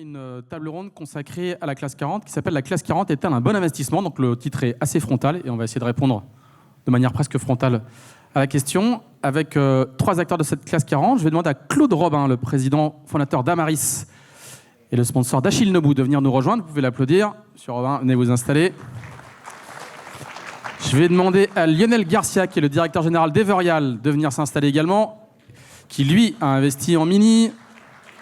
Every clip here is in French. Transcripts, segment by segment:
une table ronde consacrée à la classe 40 qui s'appelle « La classe 40 est-elle un bon investissement ?» Donc le titre est assez frontal et on va essayer de répondre de manière presque frontale à la question avec trois acteurs de cette classe 40. Je vais demander à Claude Robin, le président fondateur d'Amaris et le sponsor d'Achille Nebou, de venir nous rejoindre. Vous pouvez l'applaudir. Monsieur Robin, venez vous installer. Je vais demander à Lionel Garcia, qui est le directeur général d'Everial, de venir s'installer également, qui lui a investi en Mini,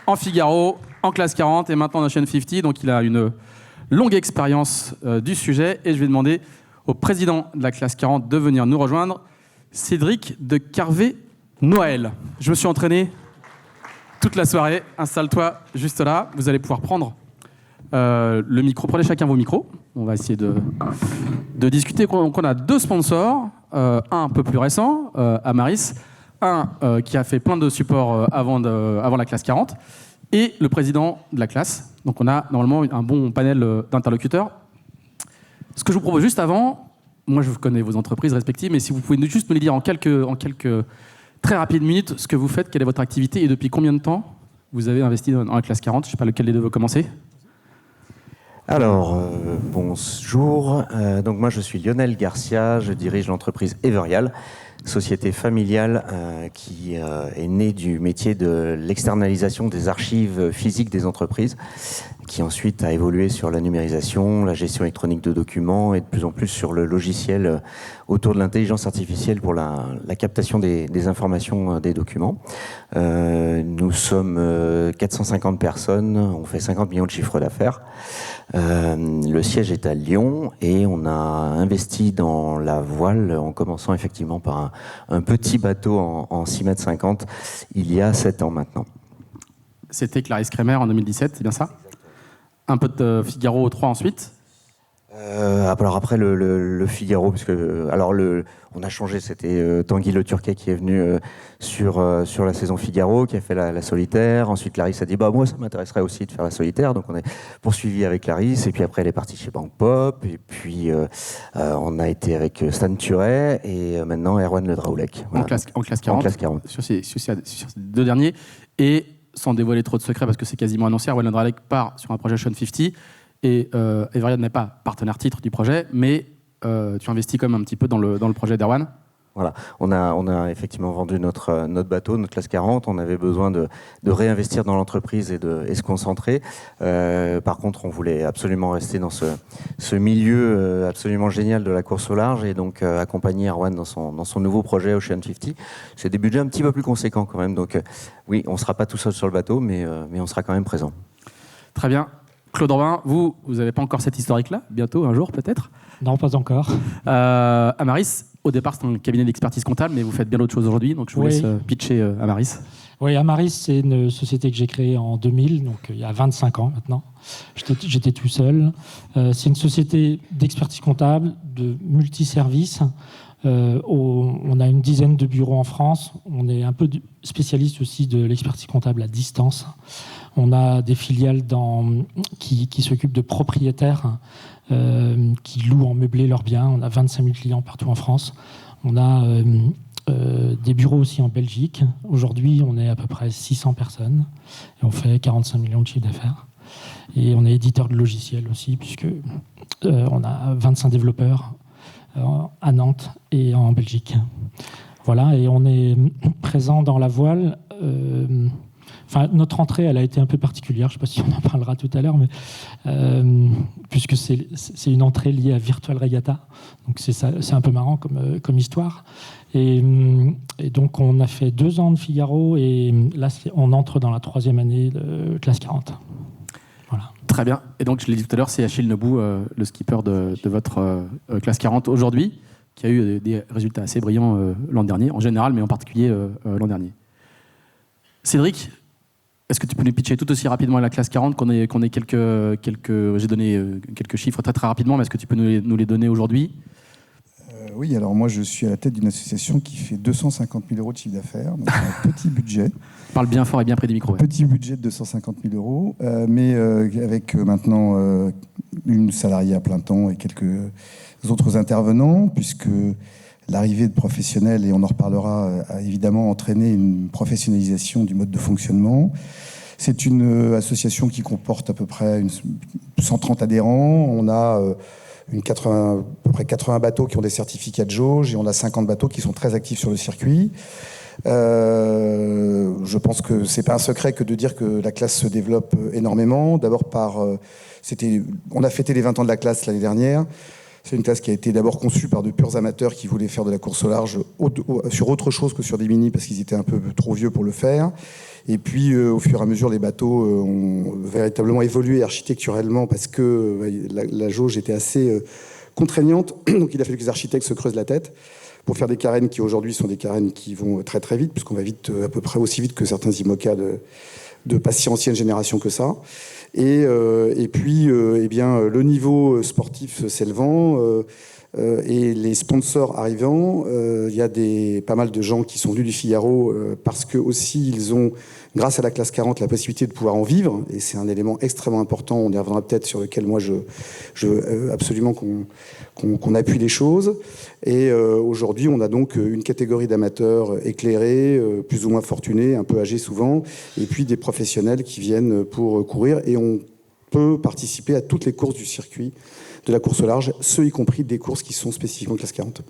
en Figaro, en classe 40 et maintenant en Ocean 50. Donc il a une longue expérience du sujet. Et je vais demander au président de la classe 40 de venir nous rejoindre, Cédric de Carvé-Noël. Je me suis entraîné toute la soirée. Installe-toi juste là. Vous allez pouvoir prendre le micro. Prenez chacun vos micros. On va essayer de discuter. Donc on a deux sponsors. Un peu plus récent, Amaris. Un qui a fait plein de supports avant la classe 40. Et le président de la classe. Donc on a normalement un bon panel d'interlocuteurs. Ce que je vous propose juste avant, moi je connais vos entreprises respectives, mais si vous pouvez juste me les dire en quelques très rapides minutes ce que vous faites, quelle est votre activité et depuis combien de temps vous avez investi dans la classe 40. Je ne sais pas lequel des deux veut commencer. Alors, bonjour. Donc moi je suis Lionel Garcia, je dirige l'entreprise Everial, société familiale qui est née du métier de l'externalisation des archives physiques des entreprises, qui ensuite a évolué sur la numérisation, la gestion électronique de documents et de plus en plus sur le logiciel autour de l'intelligence artificielle pour la captation des informations des documents. Nous sommes 450 personnes, on fait 50 millions de chiffres d'affaires. Le siège est à Lyon et on a investi dans la voile en commençant effectivement par un petit bateau en 6,50 m il y a 7 ans maintenant. C'était Clarisse Kremer en 2017, c'est bien ça? Un peu de Figaro 3 ensuite. Alors après le Figaro, parce que on a changé, c'était Tanguy Le Turquet qui est venu sur la saison Figaro, qui a fait la solitaire. Ensuite Clarisse a dit moi ça m'intéresserait aussi de faire la solitaire, donc on est poursuivi avec Clarisse. Et puis après elle est partie chez Banque Pop. Et puis on a été avec Stan Turet et maintenant Erwan Le Draoulec. Voilà. En classe 40. En classe 40. Sur ces deux derniers. Et sans dévoiler trop de secrets parce que c'est quasiment annoncé, Erwan Le Draoulec part sur un projet Ocean 50. Et Everial n'est pas partenaire titre du projet, mais tu investis quand même un petit peu dans le projet d'Erwan. Voilà, on a effectivement vendu notre bateau, notre classe 40. On avait besoin de réinvestir dans l'entreprise et se concentrer. Par contre, on voulait absolument rester dans ce milieu absolument génial de la course au large et donc accompagner Erwan dans son nouveau projet Ocean 50. C'est des budgets un petit peu plus conséquents quand même. Donc oui, on ne sera pas tout seul sur le bateau, mais on sera quand même présent. Très bien. Claude Robin, vous n'avez pas encore cette historique-là, bientôt, un jour peut-être? Non, pas encore. Amaris, au départ, c'est un cabinet d'expertise comptable, mais vous faites bien d'autres choses aujourd'hui, donc je vous laisse pitcher Amaris. Oui, Amaris, c'est une société que j'ai créée en 2000, donc il y a 25 ans maintenant. J'étais tout seul. C'est une société d'expertise comptable, de multiservices. On a une dizaine de bureaux en France. On est un peu spécialiste aussi de l'expertise comptable à distance. On a des filiales qui s'occupent de propriétaires qui louent en meublé leurs biens. On a 25 000 clients partout en France. On a des bureaux aussi en Belgique. Aujourd'hui, on est à peu près 600 personnes et on fait 45 millions de chiffres d'affaires. Et on est éditeur de logiciels aussi, puisque on a 25 développeurs à Nantes et en Belgique. Voilà, et on est présent dans la voile. Notre entrée, elle a été un peu particulière. Je ne sais pas si on en parlera tout à l'heure, mais puisque c'est une entrée liée à Virtual Regatta. Donc c'est un peu marrant comme histoire. Et donc on a fait 2 ans de Figaro et là on entre dans la 3e année de classe 40. Voilà. Très bien. Et donc je l'ai dit tout à l'heure, c'est Achille Nebou, le skipper de votre classe 40 aujourd'hui, qui a eu des résultats assez brillants l'an dernier, en général, mais en particulier l'an dernier. Cédric, est-ce que tu peux nous pitcher tout aussi rapidement à la classe 40 qu'on ait quelques j'ai donné quelques chiffres très rapidement, mais est-ce que tu peux nous les donner aujourd'hui? Oui, alors moi je suis à la tête d'une association qui fait 250 000 euros de chiffre d'affaires, donc un petit budget. Parle bien fort et bien près du micro. Petit budget de 250 000 euros, mais avec maintenant une salariée à plein temps et quelques autres intervenants, puisque l'arrivée de professionnels, et on en reparlera, a évidemment entraîné une professionnalisation du mode de fonctionnement. C'est une association qui comporte à peu près 130 adhérents. On a à peu près 80 bateaux qui ont des certificats de jauge et on a 50 bateaux qui sont très actifs sur le circuit. Je pense que c'est pas un secret que de dire que la classe se développe énormément. D'abord on a fêté les 20 ans de la classe l'année dernière. C'est une classe qui a été d'abord conçue par de purs amateurs qui voulaient faire de la course au large sur autre chose que sur des mini parce qu'ils étaient un peu trop vieux pour le faire. Et puis, au fur et à mesure, les bateaux ont véritablement évolué architecturellement parce que la jauge était assez contraignante. Donc, il a fallu que les architectes se creusent la tête pour faire des carènes qui, aujourd'hui, sont des carènes qui vont très, très vite, puisqu'on va vite, à peu près aussi vite que certains IMOCA de pas si ancienne génération que ça. Et puis, le niveau sportif s'élevant et les sponsors arrivant, il y a pas mal de gens qui sont venus du Figaro parce que aussi ils ont, grâce à la classe 40, la possibilité de pouvoir en vivre. Et c'est un élément extrêmement important. On y reviendra peut-être sur lequel moi je veux absolument qu'on appuie les choses. Et aujourd'hui, on a donc une catégorie d'amateurs éclairés, plus ou moins fortunés, un peu âgés souvent, et puis des professionnels qui viennent pour courir. Et on peut participer à toutes les courses du circuit de la course au large, ceux y compris des courses qui sont spécifiquement classe 40.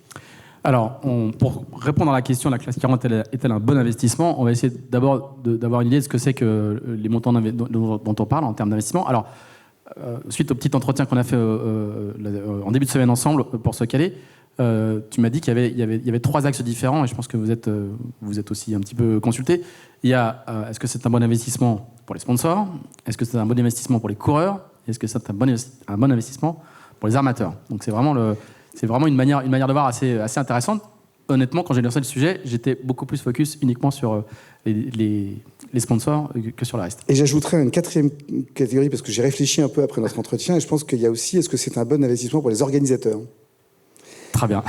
Alors, pour répondre à la question, la classe 40 est-elle un bon investissement? On va essayer d'abord d'avoir une idée de ce que c'est que les montants dont on parle en termes d'investissement. Alors, suite au petit entretien qu'on a fait en début de semaine ensemble pour se caler, tu m'as dit qu'il y avait 3 axes différents et je pense que vous êtes aussi un petit peu consulté. Il y a, est-ce que c'est un bon investissement pour les sponsors? Est-ce que c'est un bon investissement pour les coureurs? Est-ce que c'est un bon investissement pour les armateurs? Donc c'est vraiment une manière de voir assez intéressante. Honnêtement, quand j'ai lancé le sujet, j'étais beaucoup plus focus uniquement sur les sponsors que sur le reste. Et j'ajouterais une 4e catégorie, parce que j'ai réfléchi un peu après notre entretien, et je pense qu'il y a aussi, est-ce que c'est un bon investissement pour les organisateurs? Très bien.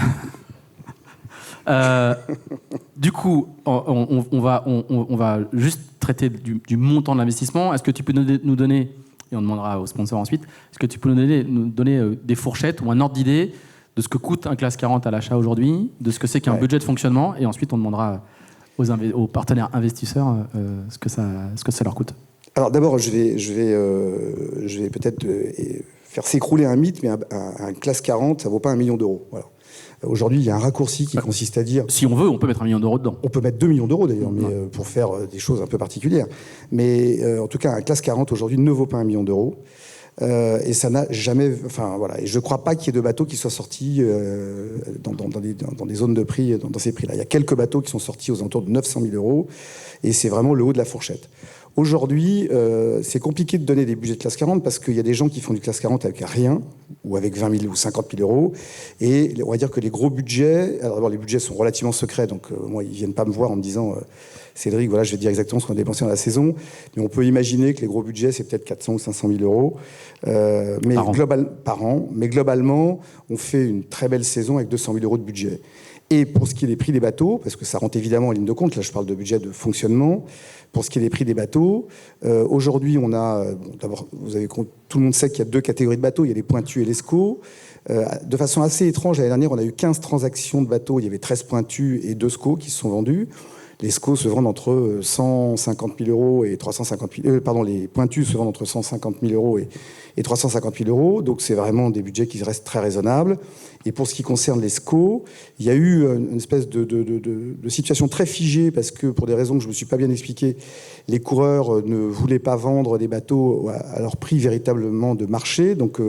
Du coup, on va juste traiter du montant de l'investissement. Est-ce que tu peux nous donner, et on demandera aux sponsors ensuite, est-ce que tu peux nous donner des fourchettes ou un ordre d'idée de ce que coûte un classe 40 à l'achat aujourd'hui, de ce que c'est qu'un budget de fonctionnement, et ensuite on demandera aux partenaires investisseurs ce que ça leur coûte. Alors d'abord, je vais peut-être faire s'écrouler un mythe, mais un classe 40, ça ne vaut pas 1 million d'euros. Voilà. Aujourd'hui, il y a un raccourci qui consiste à dire... Si on veut, on peut mettre 1 million d'euros dedans. On peut mettre 2 millions d'euros d'ailleurs, mais pour faire des choses un peu particulières. Mais en tout cas, un classe 40 aujourd'hui ne vaut pas 1 million d'euros. Et ça n'a jamais... Enfin, voilà. Et je ne crois pas qu'il y ait de bateaux qui soient sortis dans des zones de prix, dans ces prix-là. Il y a quelques bateaux qui sont sortis aux alentours de 900 000 euros, et c'est vraiment le haut de la fourchette. Aujourd'hui, c'est compliqué de donner des budgets de classe 40 parce qu'il y a des gens qui font du classe 40 avec rien, ou avec 20 000 ou 50 000 euros. Et on va dire que les gros budgets, alors d'abord les budgets sont relativement secrets, donc moi ils viennent pas me voir en me disant Cédric, voilà, je vais te dire exactement ce qu'on a dépensé dans la saison. Mais on peut imaginer que les gros budgets, c'est peut-être 400 ou 500 000 euros par an. Mais globalement, on fait une très belle saison avec 200 000 euros de budget. Et pour ce qui est des prix des bateaux, parce que ça rentre évidemment en ligne de compte, là je parle de budget de fonctionnement, pour ce qui est des prix des bateaux, aujourd'hui on a, d'abord tout le monde sait qu'il y a 2 catégories de bateaux, il y a les pointus et les SCO. De façon assez étrange, l'année dernière on a eu 15 transactions de bateaux, il y avait 13 pointus et 2 SCO qui se sont vendus. Les SCO se vendent entre 150 000 euros et 350 000 les pointus se vendent entre 150 000 euros et 350 000 euros. Donc, c'est vraiment des budgets qui restent très raisonnables. Et pour ce qui concerne les SCO, il y a eu une espèce de situation très figée parce que, pour des raisons que je ne me suis pas bien expliquées, les coureurs ne voulaient pas vendre des bateaux à leur prix véritablement de marché. Donc,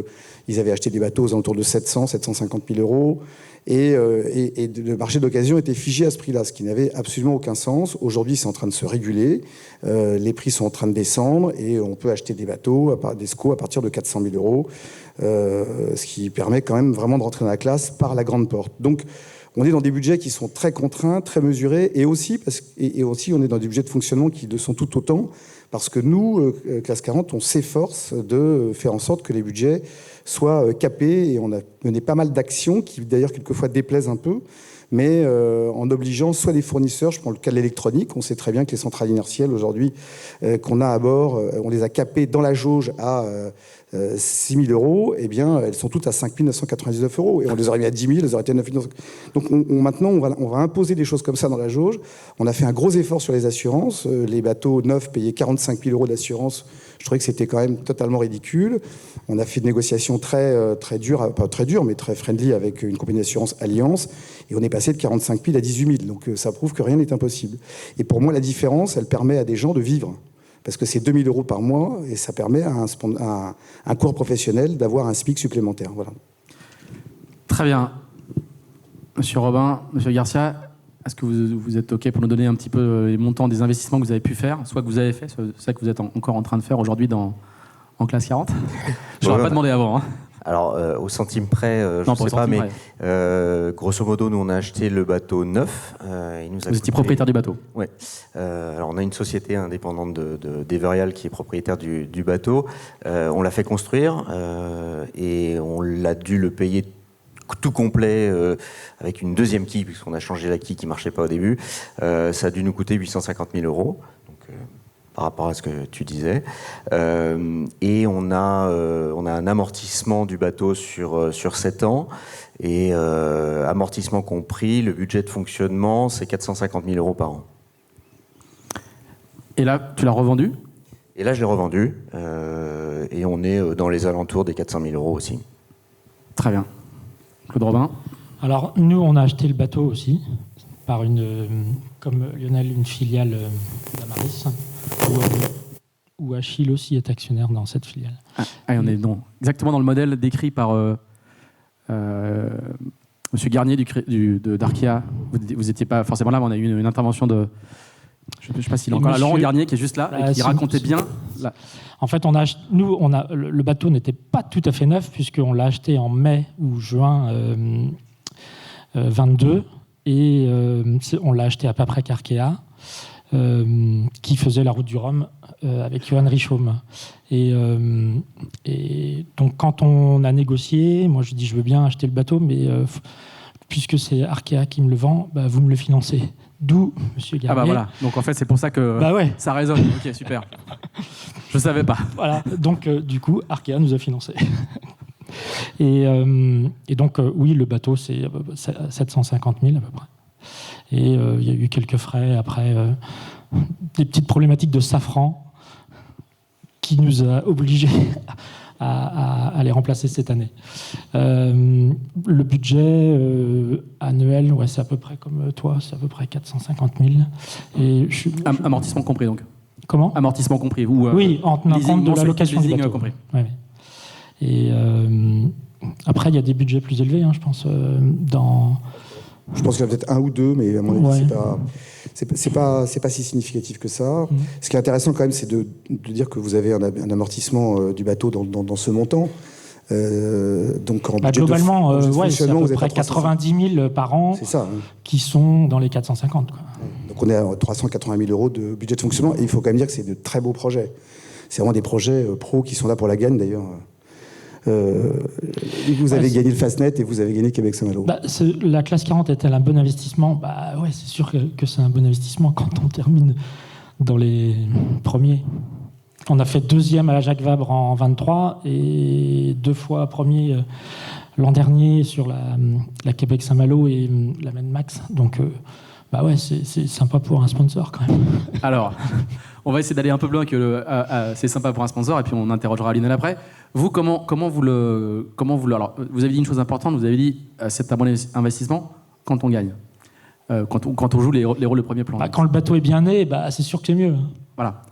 ils avaient acheté des bateaux aux alentours de 750 000 euros. Et le marché d'occasion était figé à ce prix-là, ce qui n'avait absolument aucun sens. Aujourd'hui, c'est en train de se réguler, les prix sont en train de descendre et on peut acheter des bateaux, des SCO à partir de 400 000 euros, ce qui permet quand même vraiment de rentrer dans la classe par la grande porte. Donc, on est dans des budgets qui sont très contraints, très mesurés, et aussi on est dans des budgets de fonctionnement qui le sont tout autant, parce que nous, classe 40, on s'efforce de faire en sorte que les budgets soient capés, et on a mené pas mal d'actions qui d'ailleurs quelquefois déplaisent un peu, mais en obligeant soit les fournisseurs, je prends le cas de l'électronique, on sait très bien que les centrales inertielles aujourd'hui qu'on a à bord, on les a capées dans la jauge à 6 000 euros, eh bien, elles sont toutes à 5 999 euros. Et on les aurait mis à 10 000, elles auraient été à 9 900. Donc maintenant, on va imposer des choses comme ça dans la jauge. On a fait un gros effort sur les assurances. Les bateaux neufs payaient 45 000 euros d'assurance. Je trouvais que c'était quand même totalement ridicule. On a fait une négociation très dure, pas très dure, mais très friendly avec une compagnie d'assurance Allianz. Et on est passé de 45 000 à 18 000. Donc ça prouve que rien n'est impossible. Et pour moi, la différence, elle permet à des gens de vivre. Parce que c'est 2 000 euros par mois et ça permet à un cours professionnel d'avoir un SMIC supplémentaire. Voilà. Très bien. Monsieur Robin, Monsieur Garcia, est-ce que vous êtes OK pour nous donner un petit peu les montants des investissements que vous avez pu faire, soit que vous avez fait, soit que vous êtes encore en train de faire aujourd'hui en classe 40 Je ne l'aurais pas demandé avant. Hein. Alors, au centime près, je ne sais pas, mais grosso modo, nous, on a acheté le bateau neuf. Vous étiez propriétaire du bateau? Oui. Alors, on a une société indépendante d'Everial qui est propriétaire du bateau. On l'a fait construire et on l'a dû le payer tout complet avec une deuxième quille, puisqu'on a changé la quille qui ne marchait pas au début. Ça a dû nous coûter 850 000 euros. Donc, par rapport à ce que tu disais. Et on a un amortissement du bateau sur 7 ans. Et amortissement compris, le budget de fonctionnement, c'est 450 000 euros par an. Et là, tu l'as revendu? Et là, je l'ai revendu. Et on est dans les alentours des 400 000 euros aussi. Très bien. Claude Robin? Alors, nous, on a acheté le bateau aussi, par comme Lionel, une filiale d'Amaris. Où Achille aussi est actionnaire dans cette filiale. On est exactement dans le modèle décrit par Monsieur Garnier d'Arkea. Vous n'étiez pas forcément là, mais on a eu une intervention de... Je ne sais pas s'il est encore là. Laurent Garnier qui est juste là et qui racontait bien... En fait, le bateau n'était pas tout à fait neuf puisqu'on l'a acheté en mai ou juin 22 et on l'a acheté à peu près qu'Arkea. Qui faisait la route du Rhum avec Johan Richaume. Et donc, quand on a négocié, moi je dis je veux bien acheter le bateau, mais puisque c'est Arkea qui me le vend, vous me le financez. D'où, Monsieur Garnier. Ah bah voilà, donc en fait c'est pour ça que ça résonne. Ok, super. Je ne savais pas. Voilà, donc du coup, Arkea nous a financé. Et donc, oui, le bateau c'est 750 000 à peu près. Et il y a eu quelques frais après, des petites problématiques de safran qui nous a obligés à les remplacer cette année. Le budget annuel, c'est à peu près comme toi, c'est à peu près 450 000. Et amortissement compris donc. Comment? Amortissement compris. Oui, en tenant compte de la location du bateau. Compris. Ouais. Et après, il y a des budgets plus élevés, je pense, Je pense qu'il y en a peut-être un ou deux, mais à mon avis, c'est pas si significatif que ça. Ce qui est intéressant quand même, c'est de dire que vous avez un amortissement du bateau dans ce montant. Donc en budget globalement, c'est à peu près 90 000 par an qui sont dans les 450. Quoi. Donc on est à 380 000 euros de budget de fonctionnement. Et il faut quand même dire que c'est de très beaux projets. C'est vraiment des projets pros qui sont là pour la gagne d'ailleurs. Vous avez gagné le Fastnet et vous avez gagné Québec Saint-Malo. La classe 40 est-elle un bon investissement? C'est sûr que c'est un bon investissement quand on termine dans les premiers. On a fait deuxième à la Jacques Vabre en 23 et 2 fois premier l'an dernier sur la Québec Saint-Malo et la Maine Max. Donc, c'est sympa pour un sponsor quand même. Alors, on va essayer d'aller un peu plus loin que c'est sympa pour un sponsor et puis on interrogera Lionel après. Vous, comment vous alors, vous avez dit une chose importante, vous avez dit c'est un bon investissement quand on gagne, quand on joue les rôles de premier plan. Quand le bateau est bien né, c'est sûr que c'est mieux. Voilà.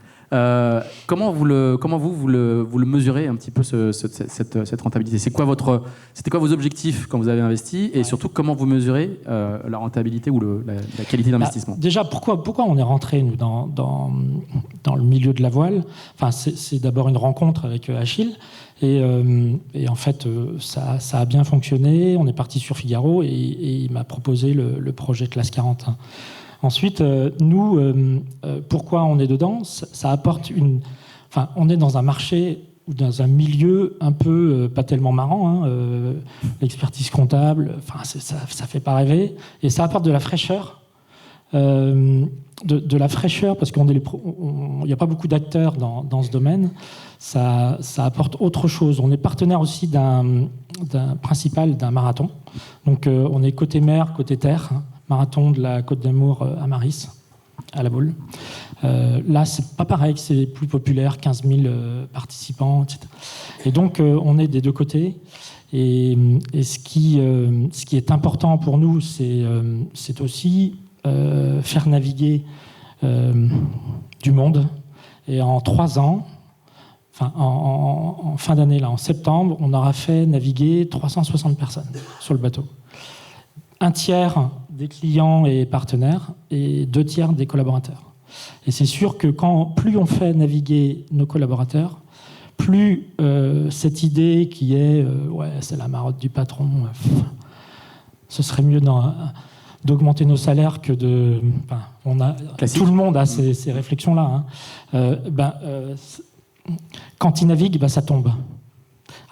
Comment vous le mesurez un petit peu cette rentabilité? C'était quoi vos objectifs quand vous avez investi et surtout comment vous mesurez la rentabilité ou la qualité d'investissement? Déjà, pourquoi on est rentré nous dans le milieu de la voile? C'est d'abord une rencontre avec Achille et en fait ça a bien fonctionné. On est parti sur Figaro et il m'a proposé le projet Classe 40. Ensuite, nous, pourquoi on est dedans? Ça apporte on est dans un marché ou dans un milieu un peu pas tellement marrant. L'expertise comptable, ça fait pas rêver. Et ça apporte de la fraîcheur de la fraîcheur, parce qu'il n'y a pas beaucoup d'acteurs dans ce domaine, ça apporte autre chose. On est partenaire aussi d'un principal d'un marathon. Donc on est côté mer, côté terre, hein, marathon de la Côte d'Amour à Maris, à la Baule. Là, c'est pas pareil, c'est plus populaire, 15 000 participants, etc. Et donc on est des deux côtés. Et ce qui est important pour nous, c'est aussi faire naviguer du monde. Et en 3 ans, en fin d'année, là, en septembre, on aura fait naviguer 360 personnes sur le bateau. 1/3 des clients et partenaires et 2/3 des collaborateurs. Et c'est sûr que plus on fait naviguer nos collaborateurs, plus cette idée qui est c'est la marotte du patron, ce serait mieux d'augmenter nos salaires que de... tout le monde a ces réflexions-là. Hein. Quand il navigue, ça tombe.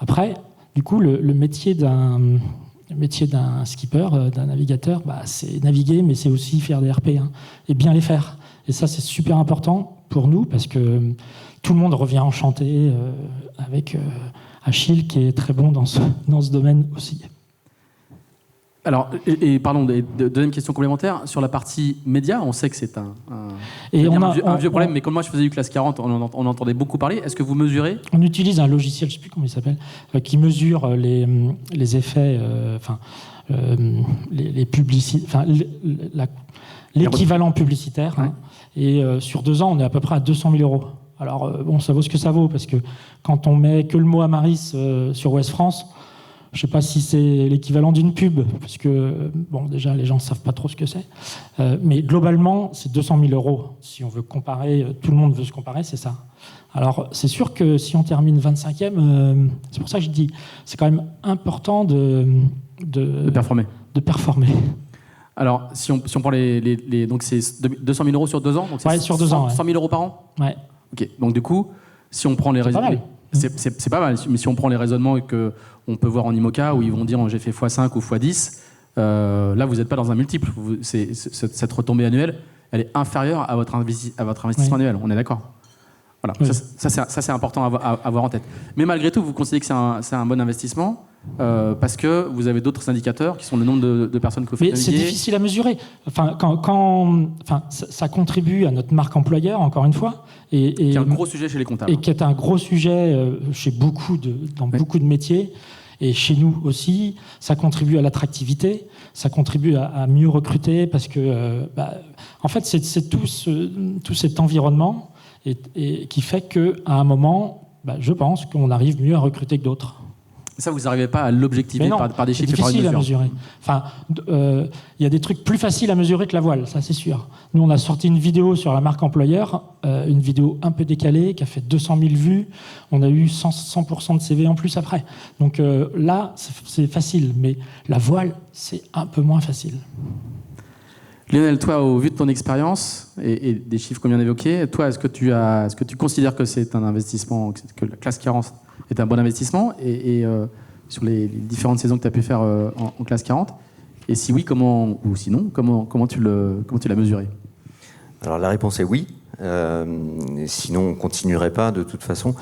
Après, du coup, le métier d'un skipper, d'un navigateur, c'est naviguer, mais c'est aussi faire des RP, hein, et bien les faire. Et ça, c'est super important pour nous, parce que tout le monde revient enchanté avec Achille, qui est très bon dans ce domaine aussi. Alors, pardon, deuxième question complémentaire. Sur la partie média, on sait que c'est un vieux problème, mais comme moi je faisais du classe 40, on entendait beaucoup parler. Est-ce que vous mesurez ? On utilise un logiciel, je ne sais plus comment il s'appelle, qui mesure les effets, les publicités, l'équivalent publicitaire. Ouais. Hein, et sur 2 ans, on est à peu près à 200 000 €. Alors, ça vaut ce que ça vaut, parce que quand on met que le mot Amaris sur Ouest France, je ne sais pas si c'est l'équivalent d'une pub, parce que, déjà, les gens ne savent pas trop ce que c'est. Mais globalement, c'est 200 000 €. Si on veut comparer, tout le monde veut se comparer, c'est ça. Alors, c'est sûr que si on termine 25e, c'est pour ça que je dis, c'est quand même important de performer. De performer. Alors, si on prend donc c'est 200 000 € sur 2 ans, donc c'est sur 2 ans, 100 000 € par an. Ouais. Ok. Donc du coup, si on prend les raisonnements, c'est pas mal. Mais si on prend les raisonnements et que on peut voir en IMOCA où ils vont dire j'ai fait x5 ou x10, là vous n'êtes pas dans un multiple. Cette retombée annuelle, elle est inférieure à votre investissement annuel. On est d'accord. Voilà. Oui. Ça c'est important à avoir en tête. Mais malgré tout, vous considérez que c'est un bon investissement parce que vous avez d'autres indicateurs qui sont le nombre de personnes que vous faites naviguer. C'est difficile à mesurer. Ça contribue à notre marque employeur, encore une fois. Et qui est un gros sujet chez les comptables. Et qui est un gros sujet chez beaucoup de métiers. Et chez nous aussi, ça contribue à l'attractivité, ça contribue à mieux recruter, parce que, en fait, c'est tout cet environnement et qui fait qu'à un moment, je pense qu'on arrive mieux à recruter que d'autres. Ça, vous n'arrivez pas à l'objectiver par des chiffres et par une mesure. C'est difficile à mesurer. Enfin, y a des trucs plus faciles à mesurer que la voile, ça c'est sûr. Nous, on a sorti une vidéo sur la marque employeur, une vidéo un peu décalée, qui a fait 200 000 vues. On a eu 100% de CV en plus après. Donc là, c'est facile. Mais la voile, c'est un peu moins facile. Lionel, toi, au vu de ton expérience et des chiffres qu'on vient d'évoquer, toi, est-ce que tu considères que c'est un investissement, que la classe 40 est un bon investissement et sur les différentes saisons que tu as pu faire en classe 40? Et si oui, comment tu l'as mesuré? Alors la réponse est oui. Sinon, on ne continuerait pas de toute façon.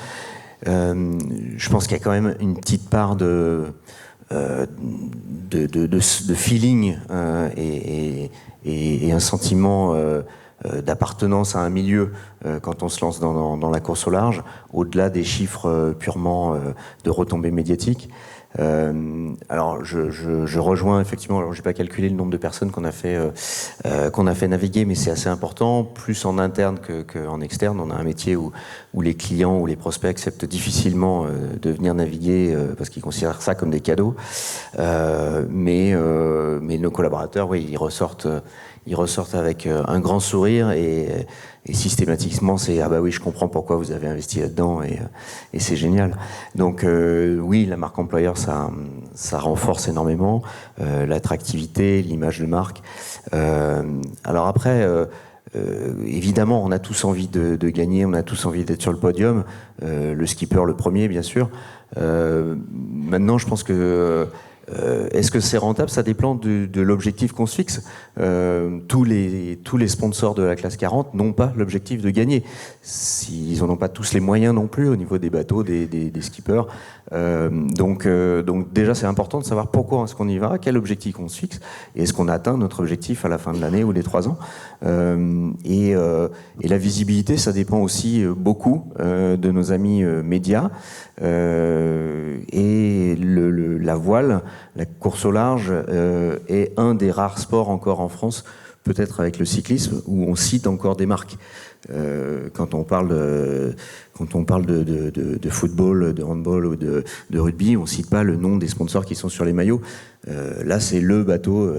Je pense qu'il y a quand même une petite part de feeling et un sentiment d'appartenance à un milieu quand on se lance dans la course au large, au-delà des chiffres purement de retombées médiatiques. Alors je rejoins effectivement, alors j'ai pas calculé le nombre de personnes qu'on a fait naviguer, mais c'est assez important, plus en interne qu'en externe. On a un métier où les clients ou les prospects acceptent difficilement de venir naviguer parce qu'ils considèrent ça comme des cadeaux. Mais nos collaborateurs, oui, ils ressortent avec un grand sourire et systématiquement c'est ah bah oui, je comprends pourquoi vous avez investi là-dedans et c'est génial. Donc oui, la marque employeur ça renforce énormément l'attractivité, l'image de marque. Alors après évidemment, on a tous envie de gagner, on a tous envie d'être sur le podium, le skipper le premier bien sûr. Maintenant, je pense que Est-ce que c'est rentable? Ça dépend de l'objectif qu'on se fixe. Tous les sponsors de la classe 40 n'ont pas l'objectif de gagner. Ils n'en ont pas tous les moyens non plus au niveau des bateaux, des skippers. Donc déjà, c'est important de savoir pourquoi est-ce qu'on y va, quel objectif on se fixe, et est-ce qu'on atteint notre objectif à la fin de l'année ou des 3 ans. Et la visibilité, ça dépend aussi beaucoup de nos amis médias. Et la voile, la course au large est un des rares sports encore en France, peut-être avec le cyclisme, où on cite encore des marques. Quand on parle de football, de handball ou de rugby, on cite pas le nom des sponsors qui sont sur les maillots. Là, c'est le bateau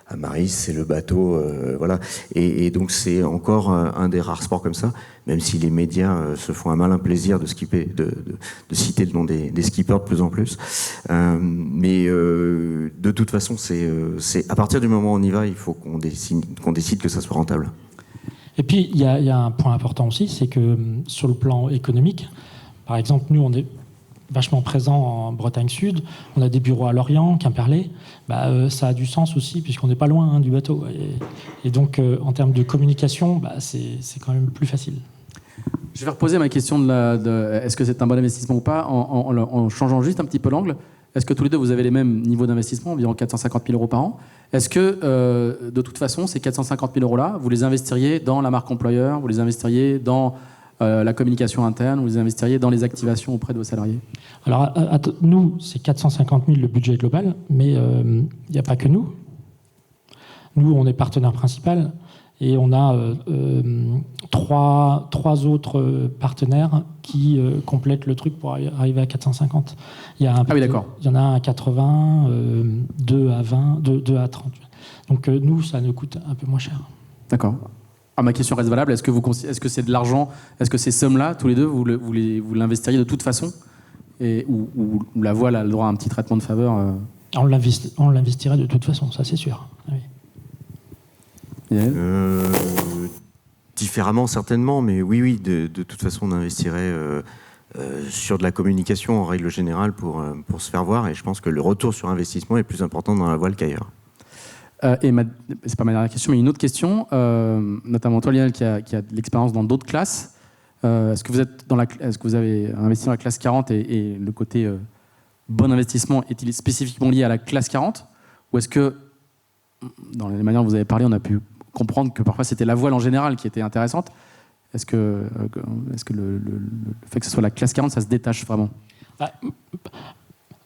à Maris, c'est le bateau, voilà. Et donc, c'est encore un des rares sports comme ça, même si les médias se font un malin plaisir de skipper, de citer le nom des skippers de plus en plus. Mais de toute façon, c'est à partir du moment où on y va, il faut qu'on décide que ça soit rentable. Et puis, il y a un point important aussi, c'est que sur le plan économique, par exemple, nous, on est vachement présents en Bretagne Sud, on a des bureaux à Lorient, Quimperlé, ça a du sens aussi, puisqu'on n'est pas loin du bateau. Et donc, en termes de communication, c'est quand même plus facile. Je vais reposer ma question de est-ce que c'est un bon investissement ou pas, en changeant juste un petit peu l'angle. Est-ce que tous les deux, vous avez les mêmes niveaux d'investissement, environ 450 000 € par an? Est-ce que, de toute façon, ces 450 000 € là, vous les investiriez dans la marque employeur, vous les investiriez dans la communication interne, vous les investiriez dans les activations auprès de vos salariés? Alors, nous, c'est 450 000 le budget global, mais il n'y a pas que nous. Nous, on est partenaire principal et on a trois autres partenaires qui complètent le truc pour arriver à 450. Il y a oui, d'accord. Il y en a un à 80, 2 à 20, 2 à 30. Donc nous, ça nous coûte un peu moins cher. D'accord. Ma question reste valable. Est-ce que c'est de l'argent? Est-ce que ces sommes-là, tous les deux, vous l'investiriez de toute façon, ou la voile a le droit à un petit traitement de faveur On l'investirait de toute façon, ça c'est sûr. Oui. Différemment certainement, mais oui, de toute façon on investirait sur de la communication en règle générale pour se faire voir, et je pense que le retour sur investissement est plus important dans la voile qu'ailleurs. C'est pas ma dernière question, mais une autre question, notamment toi Lionel qui a de l'expérience dans d'autres classes. Est-ce que vous avez investi dans la classe 40 et le côté bon investissement est-il spécifiquement lié à la classe 40, ou est-ce que dans les manières dont vous avez parlé, on a pu comprendre que parfois c'était la voile en général qui était intéressante? Est-ce que le fait que ce soit la classe 40, ça se détache vraiment?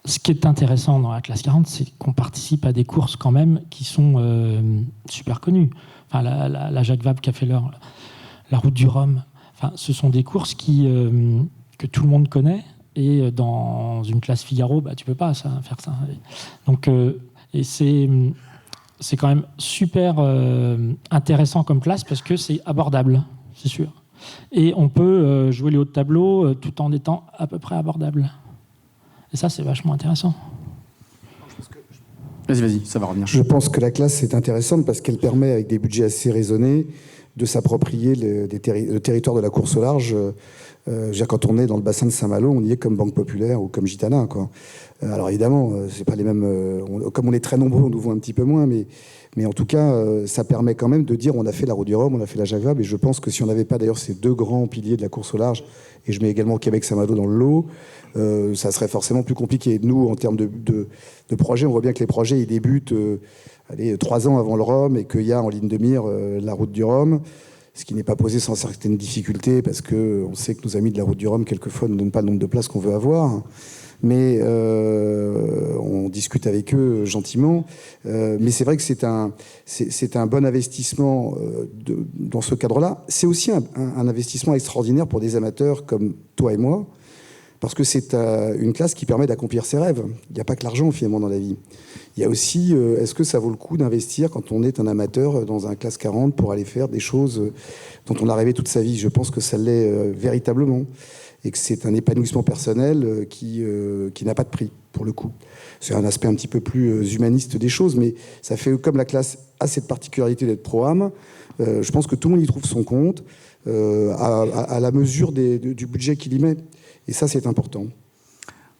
Ce qui est intéressant dans la classe 40, c'est qu'on participe à des courses quand même qui sont super connues. Enfin, la Jacques Vabre qui a fait la route du Rhum. Enfin, ce sont des courses que tout le monde connaît, et dans une classe Figaro, tu peux pas faire ça. Donc, et c'est quand même super intéressant comme classe parce que c'est abordable, c'est sûr. Et on peut jouer les hauts de tableau tout en étant à peu près abordable. Et ça, c'est vachement intéressant. Vas-y, ça va revenir. Je pense que la classe est intéressante parce qu'elle permet, avec des budgets assez raisonnés, de s'approprier le territoire de la course au large. Quand on est dans le bassin de Saint-Malo, on y est comme Banque Populaire ou comme Gitana, quoi. Alors évidemment, c'est pas les mêmes. Comme on est très nombreux, on nous voit un petit peu moins, mais en tout cas, ça permet quand même de dire on a fait la route du Rhum, on a fait la Jacques Vabre, et je pense que si on n'avait pas d'ailleurs ces deux grands piliers de la course au large, et je mets également Québec-Saint-Malo dans le lot, ça serait forcément plus compliqué. Nous, en termes de projets, on voit bien que les projets ils débutent 3 ans avant le Rhum, et qu'il y a en ligne de mire la route du Rhum. Ce qui n'est pas posé sans certaines difficultés, parce qu'on sait que nos amis de la route du Rhum, quelquefois, ne donnent pas le nombre de places qu'on veut avoir. Mais on discute avec eux gentiment. Mais c'est vrai que c'est un bon investissement dans ce cadre-là. C'est aussi un investissement extraordinaire pour des amateurs comme toi et moi, parce que c'est une classe qui permet d'accomplir ses rêves. Il n'y a pas que l'argent, finalement, dans la vie. Il y a aussi, est-ce que ça vaut le coup d'investir quand on est un amateur dans un classe 40 pour aller faire des choses dont on a rêvé toute sa vie? Je pense que ça l'est véritablement. Et que c'est un épanouissement personnel qui n'a pas de prix, pour le coup. C'est un aspect un petit peu plus humaniste des choses, mais ça fait, comme la classe a cette particularité d'être pro-am, je pense que tout le monde y trouve son compte à la mesure du budget qu'il y met. Et ça, c'est important.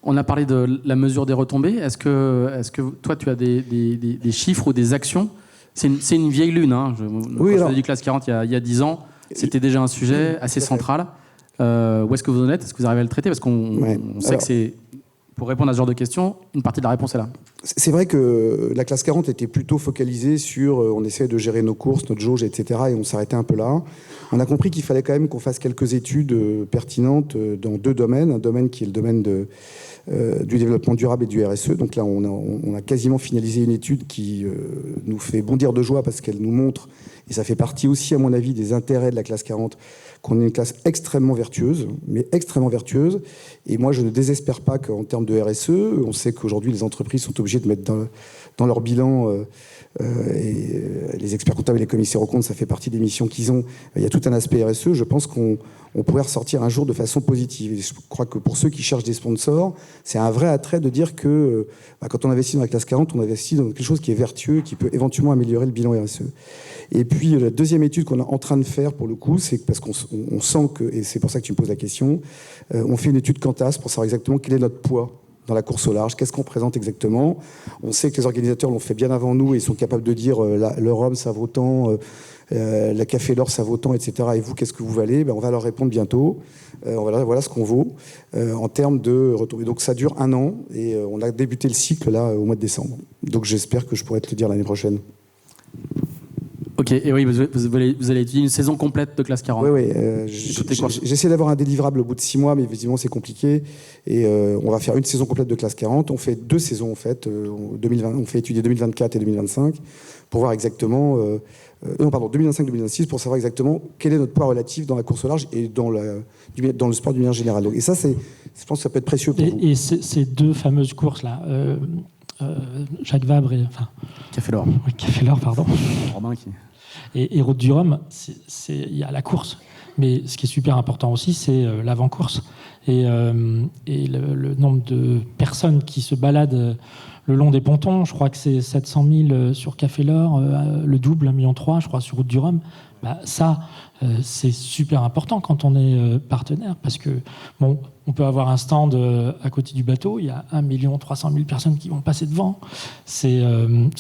On a parlé de la mesure des retombées. Est-ce que toi, tu as des chiffres ou des actions? C'est une vieille lune. Hein. Quand je faisais du classe 40 il y a 10 ans, c'était déjà un sujet assez central. Où est-ce que vous en êtes? Est-ce que vous arrivez à le traiter? Parce qu'on sait que c'est... Pour répondre à ce genre de questions, une partie de la réponse est là. C'est vrai que la classe 40 était plutôt focalisée sur on essaie de gérer nos courses, notre jauge, etc. Et on s'arrêtait un peu là. On a compris qu'il fallait quand même qu'on fasse quelques études pertinentes dans 2 domaines. Un domaine qui est le domaine du développement durable et du RSE. Donc là, on a quasiment finalisé une étude qui nous fait bondir de joie parce qu'elle nous montre, et ça fait partie aussi, à mon avis, des intérêts de la classe 40, qu'on est une classe extrêmement vertueuse, mais extrêmement vertueuse. Et moi, je ne désespère pas qu'en termes de RSE, on sait qu'aujourd'hui, les entreprises sont obligées de mettre dans leur bilan, et les experts comptables et les commissaires aux comptes, ça fait partie des missions qu'ils ont. Il y a tout un aspect RSE. Je pense qu'on pourrait ressortir un jour de façon positive. Et je crois que pour ceux qui cherchent des sponsors, c'est un vrai attrait de dire que quand on investit dans la classe 40, on investit dans quelque chose qui est vertueux, qui peut éventuellement améliorer le bilan RSE. Et puis, la deuxième étude qu'on est en train de faire, pour le coup, c'est parce qu'on sent que, et c'est pour ça que tu me poses la question, on fait une étude Cantas pour savoir exactement quel est notre poids dans la course au large, qu'est-ce qu'on présente exactement. On sait que les organisateurs l'ont fait bien avant nous et sont capables de dire le rhum, ça vaut tant, la café l'or, ça vaut tant, etc. Et vous, qu'est-ce que vous valez? On va leur répondre bientôt. Voilà ce qu'on vaut en termes de retombées. Donc ça dure 1 an et on a débuté le cycle là au mois de décembre. Donc j'espère que je pourrai te le dire l'année prochaine. Ok, et oui, vous allez étudier une saison complète de classe 40. Oui. J'essaie d'avoir un délivrable au bout de 6 mois, mais évidemment c'est compliqué. Et on va faire une saison complète de classe 40. On fait 2 saisons en fait. 2020, on fait étudier 2024 et 2025 pour voir exactement... 2025-2026 pour savoir exactement quel est notre poids relatif dans la course au large et dans le sport d'une manière générale. Donc, et ça, je pense que ça peut être précieux pour vous. Et ces 2 fameuses courses-là, Jacques Vabre et... Café l'or. Oui, Café l'or, pardon. Robin qui... Et Route du Rhum, il y a la course. Mais ce qui est super important aussi, c'est l'avant-course. Et le nombre de personnes qui se baladent le long des pontons, je crois que c'est 700 000 sur Café l'or, le double, 1,3 million, je crois, sur Route du Rhum. Ça, c'est super important quand on est partenaire, parce que, bon, on peut avoir un stand à côté du bateau, il y a 1,3 million de personnes qui vont passer devant. Ça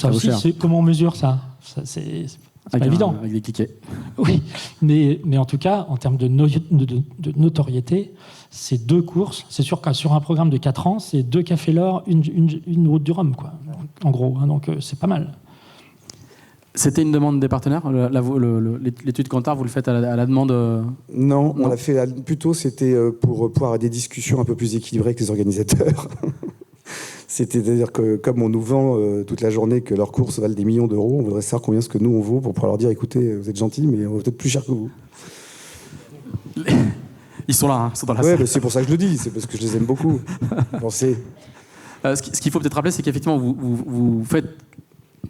aussi, comment on mesure ça? C'est pas évident. Avec des cliquets. Oui, mais en tout cas, en termes de notoriété, c'est 2 courses. C'est sûr que sur un programme de 4 ans, c'est 2 Café l'or, une Route du Rhum, quoi, en gros. Hein, donc c'est pas mal. C'était une demande des partenaires? L'étude Kantar, vous le faites à la demande? Non, on l'a fait plutôt, c'était pour pouvoir avoir des discussions un peu plus équilibrées avec les organisateurs. C'est-à-dire que comme on nous vend toute la journée que leurs courses valent des millions d'euros, on voudrait savoir combien ce que nous on vaut pour pouvoir leur dire écoutez, vous êtes gentils, mais on vaut peut-être plus cher que vous. Ils sont là, ils sont dans la salle. Ouais, c'est pour ça que je le dis, c'est parce que je les aime beaucoup. Pensez. Ce qu'il faut peut-être rappeler, c'est qu'effectivement, vous faites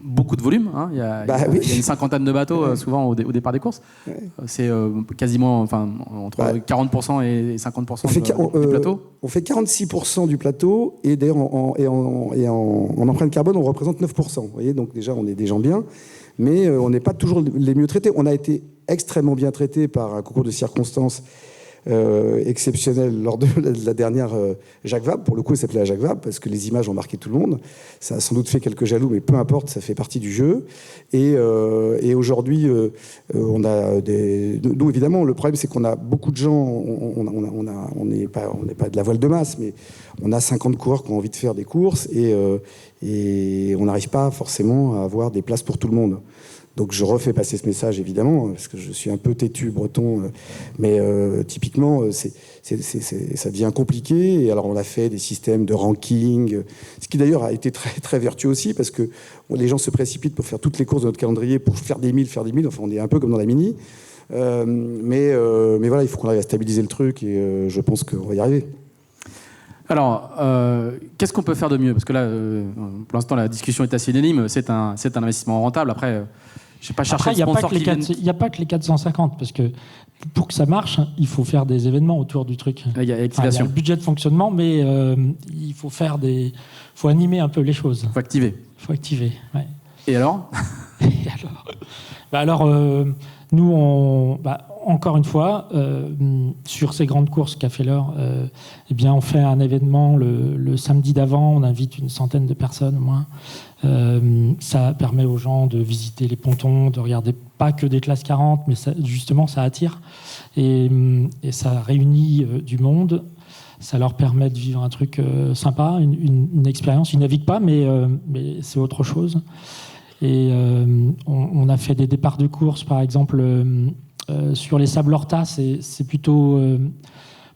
beaucoup de volume. Hein. Il y a une 50aine de bateaux souvent au départ des courses. Ouais. C'est quasiment entre 40% et 50% du plateau. On fait 46% du plateau et d'ailleurs en empreinte carbone, on représente 9%. Vous voyez, donc déjà, on est des gens bien, mais on n'est pas toujours les mieux traités. On a été extrêmement bien traités par un concours de circonstances exceptionnel lors de la dernière Jacques Vabre. Pour le coup, il s'appelait la Jacques Vabre parce que les images ont marqué tout le monde. Ça a sans doute fait quelques jaloux, mais peu importe, ça fait partie du jeu. Et aujourd'hui, on a nous, évidemment, le problème, c'est qu'on a beaucoup de gens. On n'est pas de la voile de masse, mais on a 50 coureurs qui ont envie de faire des courses et on n'arrive pas forcément à avoir des places pour tout le monde. Donc je refais passer ce message, évidemment, parce que je suis un peu têtu, breton, mais typiquement, ça devient compliqué. Et alors on a fait des systèmes de ranking, ce qui d'ailleurs a été très, très vertueux aussi, parce que les gens se précipitent pour faire toutes les courses de notre calendrier, pour faire des 1000. Enfin, on est un peu comme dans la Mini. Mais voilà, il faut qu'on arrive à stabiliser le truc, et je pense qu'on va y arriver. Alors, qu'est-ce qu'on peut faire de mieux? Parce que là, pour l'instant, la discussion est assez unanime. C'est un investissement rentable. Après, je n'ai pas cherché de sponsors qui viennent... Il n'y a pas que les 450, parce que pour que ça marche, il faut faire des événements autour du truc. Il y a activation. Il y a le budget de fonctionnement, mais il faut faut animer un peu les choses. Il faut activer. Il faut activer, ouais. Et alors? Nous, encore une fois, sur ces grandes courses qu'a fait l'heure, eh bien, on fait un événement le samedi d'avant, on invite une centaine de personnes au moins. Ça permet aux gens de visiter les pontons, de regarder pas que des classes 40, mais justement, ça attire. Et ça réunit du monde. Ça leur permet de vivre un truc sympa, une expérience. Ils ne naviguent pas, mais c'est autre chose. Et on a fait des départs de course, par exemple, sur les sables Horta, c'est plutôt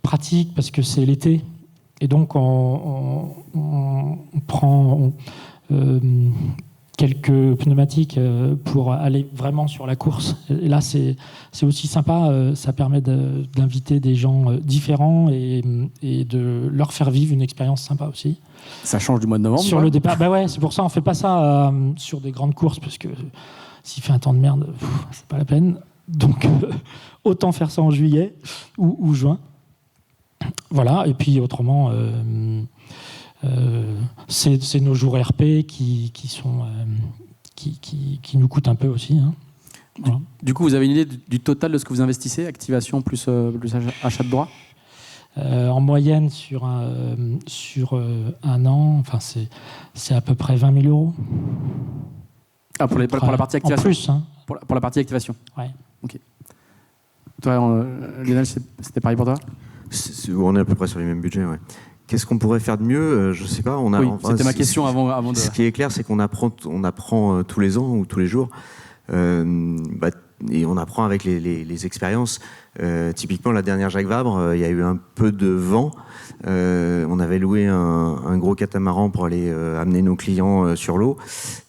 pratique parce que c'est l'été. Et donc, on prend quelques pneumatiques pour aller vraiment sur la course. Et là, c'est aussi sympa. Ça permet d'inviter des gens différents et de leur faire vivre une expérience sympa aussi. Ça change du mois de novembre. Sur le départ, ouais, c'est pour ça on fait pas ça sur des grandes courses parce que s'il fait un temps de merde, c'est pas la peine. Donc autant faire ça en juillet ou juin. Voilà. Et puis autrement, c'est nos jours RP qui nous coûtent un peu aussi. Hein. Voilà. Du coup, vous avez une idée du total de ce que vous investissez, activation plus achat de droits? En moyenne, sur un an, enfin, c'est à peu près 20 000 euros. Ah, pour la partie activation. En plus, hein. Pour la partie activation. Ouais. Ok. Toi, Lionel, c'était pareil pour toi? On est à peu près sur les mêmes budgets, ouais. Qu'est-ce qu'on pourrait faire de mieux? Je sais pas. C'était ma question avant de... Ce qui est clair, c'est qu'on apprend tous les ans ou tous les jours. Et on apprend avec les expériences. Typiquement, la dernière Jacques Vabre, il y a eu un peu de vent. On avait loué un gros catamaran pour aller amener nos clients sur l'eau.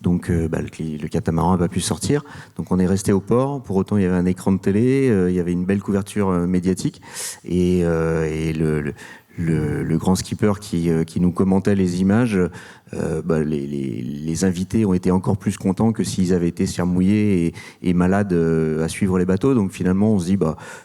Donc, le catamaran n'a pas pu sortir. Donc, on est resté au port. Pour autant, il y avait un écran de télé. Il y avait une belle couverture médiatique. Et le grand skipper qui nous commentait les images, les invités ont été encore plus contents que s'ils avaient été surmouillés et malades à suivre les bateaux. Donc finalement, on se dit,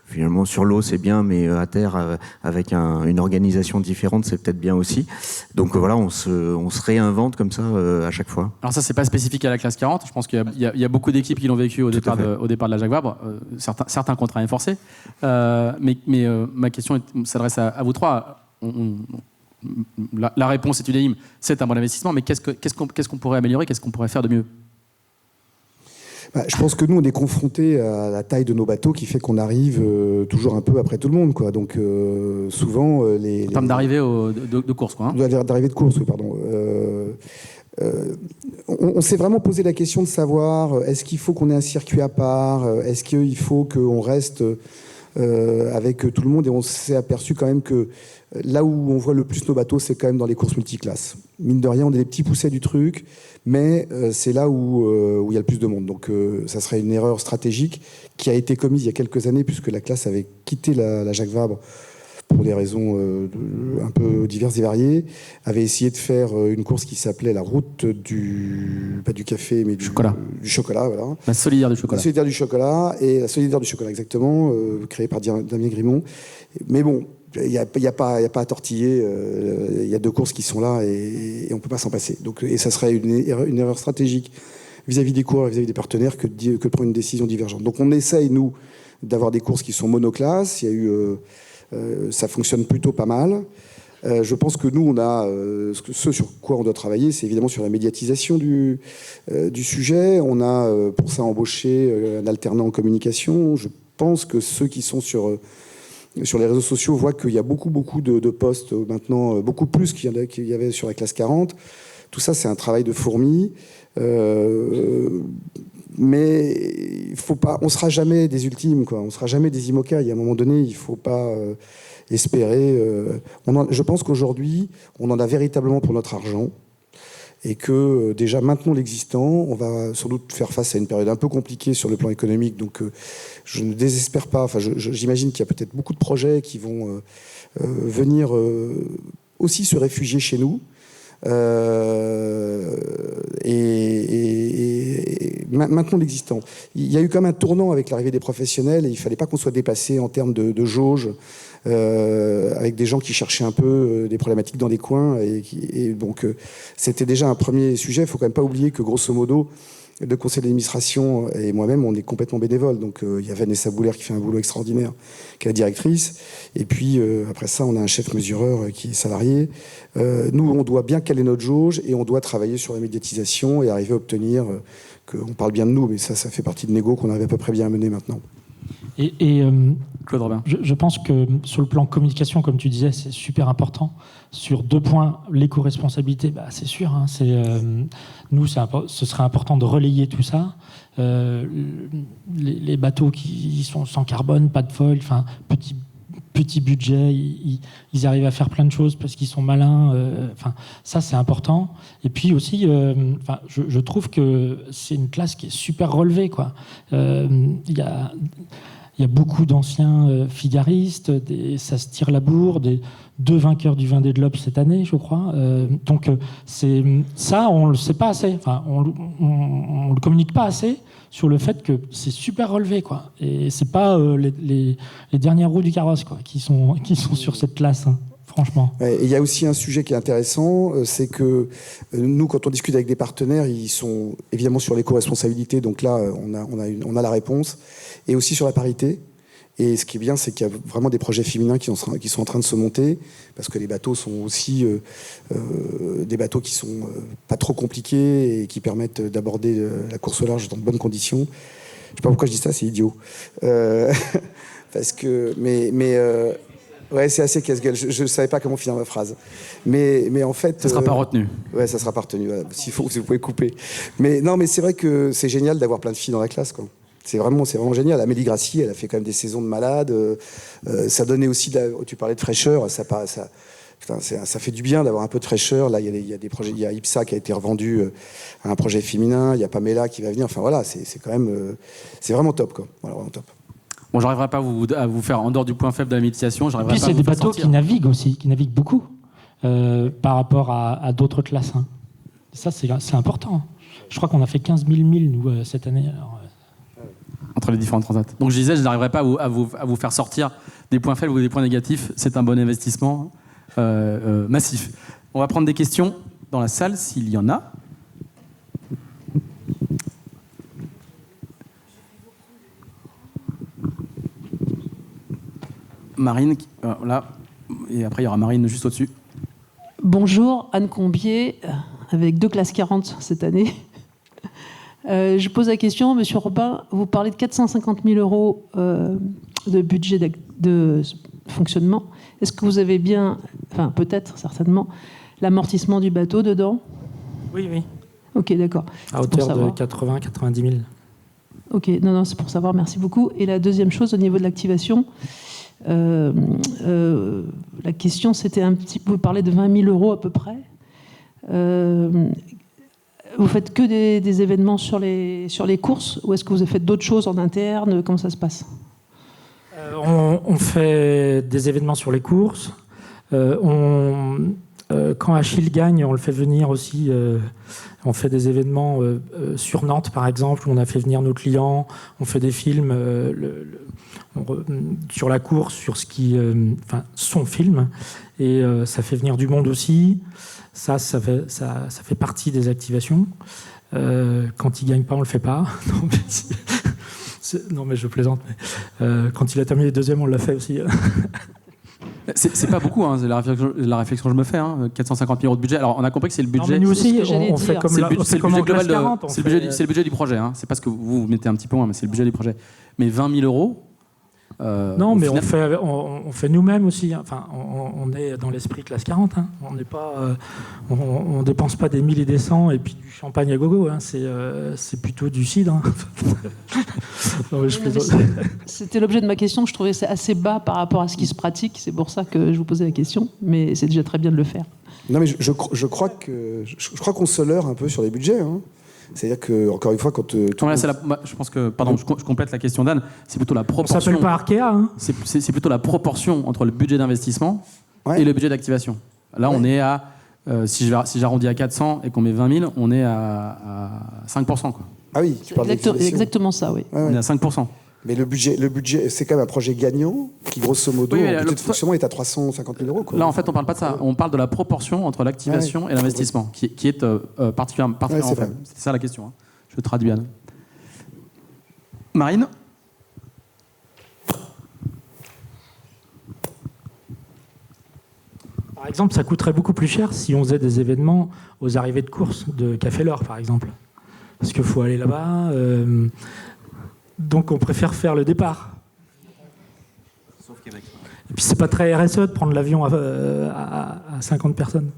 finalement sur l'eau c'est bien, mais à terre avec une organisation différente, c'est peut-être bien aussi. Donc voilà, on se réinvente comme ça à chaque fois. Alors ça, c'est pas spécifique à la classe 40. Je pense qu'il y a beaucoup d'équipes qui l'ont vécu au départ de la Jacques Vabre. Certains contrats enforcés. Mais ma question s'adresse à vous trois. La réponse est unanime, c'est un bon investissement, mais qu'est-ce qu'on pourrait améliorer, qu'est-ce qu'on pourrait faire de mieux? Je pense que nous, on est confrontés à la taille de nos bateaux qui fait qu'on arrive toujours un peu après tout le monde, quoi. Donc souvent... En termes d'arrivée de course, quoi. D'arrivée de course, oui, pardon. On s'est vraiment posé la question de savoir, est-ce qu'il faut qu'on ait un circuit à part? Est-ce qu'il faut qu'on reste... avec tout le monde, et on s'est aperçu quand même que là où on voit le plus nos bateaux, c'est quand même dans les courses multiclasses. Mine de rien, on est les petits poussets du truc, mais c'est là où il y a le plus de monde. Donc ça serait une erreur stratégique qui a été commise il y a quelques années, puisque la classe avait quitté la Jacques Vabre pour des raisons un peu diverses et variées, avait essayé de faire une course qui s'appelait la route pas du café, mais du chocolat. Voilà. La solidaire du chocolat. La solidaire du chocolat, et la solidaire du chocolat, exactement, créée par Damien Grimont. Mais bon, il n'y a pas à tortiller, il y a deux courses qui sont là et on ne peut pas s'en passer. Donc, et ça serait une erreur stratégique vis-à-vis des coureurs, vis-à-vis des partenaires que de prendre une décision divergente. Donc on essaye, nous, d'avoir des courses qui sont monoclasses. Il y a eu... ça fonctionne plutôt pas mal. Je pense que nous, on a ce sur quoi on doit travailler, c'est évidemment sur la médiatisation du sujet. On a pour ça embauché un alternant en communication. Je pense que ceux qui sont sur les réseaux sociaux voient qu'il y a beaucoup de posts maintenant, beaucoup plus qu'il y avait sur la classe 40. Tout ça, c'est un travail de fourmi. Mais il faut pas, on sera jamais des ultimes, quoi. On sera jamais des IMOCA. Il y a un moment donné, il faut pas espérer. Je pense qu'aujourd'hui, on en a véritablement pour notre argent, et que déjà maintenant l'existant, on va sans doute faire face à une période un peu compliquée sur le plan économique. Donc, je ne désespère pas. Enfin, j'imagine qu'il y a peut-être beaucoup de projets qui vont venir aussi se réfugier chez nous. Et maintenant l'existant. Il y a eu comme un tournant avec l'arrivée des professionnels et il ne fallait pas qu'on soit dépassé en termes de jauge avec des gens qui cherchaient un peu des problématiques dans les coins et donc c'était déjà un premier sujet. Il ne faut quand même pas oublier que grosso modo de conseil d'administration et moi-même, on est complètement bénévoles. Donc, il y a Vanessa Bouler qui fait un boulot extraordinaire, qui est la directrice. Et puis, après ça, on a un chef mesureur qui est salarié. Nous, on doit bien caler notre jauge et on doit travailler sur la médiatisation et arriver à obtenir qu'on parle bien de nous, mais ça fait partie de négo qu'on avait à peu près bien mené maintenant. Claude Robin. Je pense que sur le plan communication, comme tu disais, c'est super important. Sur 2 points, l'éco-responsabilité, c'est sûr. Hein, nous, ce serait important de relayer tout ça. Les bateaux qui sont sans carbone, pas de foil, petit budget, ils arrivent à faire plein de choses parce qu'ils sont malins. Ça, c'est important. Et puis aussi, je trouve que c'est une classe qui est super relevée, quoi. Il y a beaucoup d'anciens figaristes, ça se tire la bourre, 2 vainqueurs du Vendée Globe cette année, je crois. Donc ça, on le sait pas assez. On le communique pas assez sur le fait que c'est super relevé, quoi. Et c'est pas les dernières roues du carrosse, quoi, qui sont sur cette classe. Hein. Franchement. Et il y a aussi un sujet qui est intéressant, c'est que nous, quand on discute avec des partenaires, ils sont évidemment sur l'éco-responsabilité, donc là, on a la réponse, et aussi sur la parité. Et ce qui est bien, c'est qu'il y a vraiment des projets féminins qui sont en train de se monter, parce que les bateaux sont aussi des bateaux qui sont pas trop compliqués et qui permettent d'aborder la course au large dans de bonnes conditions. Je sais pas pourquoi je dis ça, c'est idiot. Parce que, ouais, c'est assez casse-gueule. Je ne savais pas comment finir ma phrase. Mais en fait... Ça ne sera pas retenu. Ouais, ça ne sera pas retenu. Voilà. S'il faut, vous pouvez couper. Mais c'est vrai que c'est génial d'avoir plein de filles dans la classe, quoi. C'est vraiment génial. Amélie Grassi, elle a fait quand même des saisons de malade. Ça donnait aussi... Tu parlais de fraîcheur. Ça fait du bien d'avoir un peu de fraîcheur. Là, il y a des projets. Il y a IPSA qui a été revendu à un projet féminin. Il y a Pamela qui va venir. Enfin, voilà, c'est quand même... c'est vraiment top, quoi. Voilà, vraiment top. Bon, j'arriverai pas à vous faire, en dehors du point faible de la méditation, et puis c'est des bateaux qui naviguent aussi, qui naviguent beaucoup par rapport à d'autres classes. Hein. Ça, c'est important. Je crois qu'on a fait 15 000 milles, nous, cette année. Alors, entre les différents transats. Donc je disais, je n'arriverai pas à vous faire sortir des points faibles ou des points négatifs. C'est un bon investissement massif. On va prendre des questions dans la salle, s'il y en a. Marine, là, et après il y aura Marine juste au-dessus. Bonjour, Anne Combier, avec 2 classes 40 cette année. Je pose la question, Monsieur Robin, vous parlez de 450 000 euros de budget de fonctionnement. Est-ce que vous avez bien, enfin peut-être, certainement, l'amortissement du bateau dedans ? Oui. Ok, d'accord. À hauteur de 80-90 000. Ok, non, c'est pour savoir, merci beaucoup. Et la deuxième chose, au niveau de l'activation, la question, c'était un petit peu, vous parlez de 20 000 euros à peu près. Vous faites que des événements sur les courses, ou est-ce que vous faites d'autres choses en interne ? Comment ça se passe ? On fait des événements sur les courses. Quand Achille gagne, on le fait venir aussi. On fait des événements sur Nantes, par exemple, où on a fait venir nos clients. On fait des films sur la course, sur son film. Et ça fait venir du monde aussi. Ça fait partie des activations. Quand il ne gagne pas, on ne le fait pas. Non, mais je plaisante. Mais, quand il a terminé 2e, on l'a fait aussi. C'est pas beaucoup, hein, c'est la réflexion que je me fais. 450 000 euros de budget. Alors, on a compris que c'est le budget. Non, nous aussi, on fait comme c'est le budget global. 40, c'est le budget du projet. Hein. C'est pas ce que vous mettez un petit peu moins, mais c'est le budget du projet. Mais 20 000 euros. Non, mais final... on fait nous-mêmes aussi. Hein. Enfin, on est dans l'esprit classe 40. Hein. On n'est pas, on dépense pas des 1000 et des 100 et puis du champagne à gogo. Hein. C'est plutôt du cidre. Hein. Non, mais c'était l'objet de ma question. Je trouvais que c'est assez bas par rapport à ce qui se pratique. C'est pour ça que je vous posais la question. Mais c'est déjà très bien de le faire. Non, mais je crois qu'on se leurre un peu sur les budgets. Hein. C'est-à-dire que, encore une fois, quand... je pense que... Pardon, je complète la question d'Anne. C'est plutôt la proportion... On s'appelle pas Arkea, hein. C'est plutôt la proportion entre le budget d'investissement et le budget d'activation. Là, on est à... si j'arrondis à 400 et qu'on met 20 000, on est à 5%. Quoi. Ah oui, tu parles exactement ça, oui. Ouais. On est à 5%. Mais le budget, c'est quand même un projet gagnant qui, grosso modo, en budget de fonctionnement est à 350 000 euros. Quoi. Là, en fait, on ne parle pas de ça. On parle de la proportion entre l'activation et l'investissement, qui est particulièrement faible. C'est ça la question. Hein. Je traduis, Anne. Marine? Par exemple, ça coûterait beaucoup plus cher si on faisait des événements aux arrivées de course de Café L'Or, par exemple. Parce qu'il faut aller là-bas. Donc, on préfère faire le départ. Sauf Québec. Et puis, c'est pas très RSE de prendre l'avion à 50 personnes.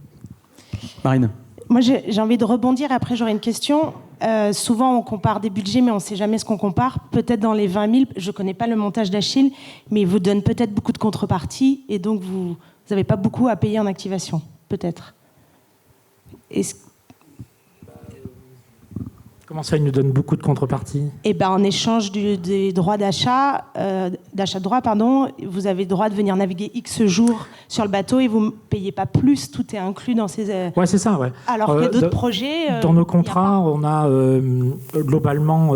Marine? Moi, j'ai envie de rebondir. Après, j'aurais une question. Souvent, on compare des budgets, mais on ne sait jamais ce qu'on compare. Peut-être dans les 20 000, je ne connais pas le montage d'Achille, mais il vous donne peut-être beaucoup de contreparties, et donc vous n'avez pas beaucoup à payer en activation, peut-être. Comment ça, il nous donne beaucoup de contreparties? Eh ben, en échange des droits d'achat de droits, pardon, vous avez le droit de venir naviguer X jours sur le bateau et vous ne payez pas plus, tout est inclus dans ces... Ouais, c'est ça, ouais. Alors que d'autres projets... dans nos contrats, on a globalement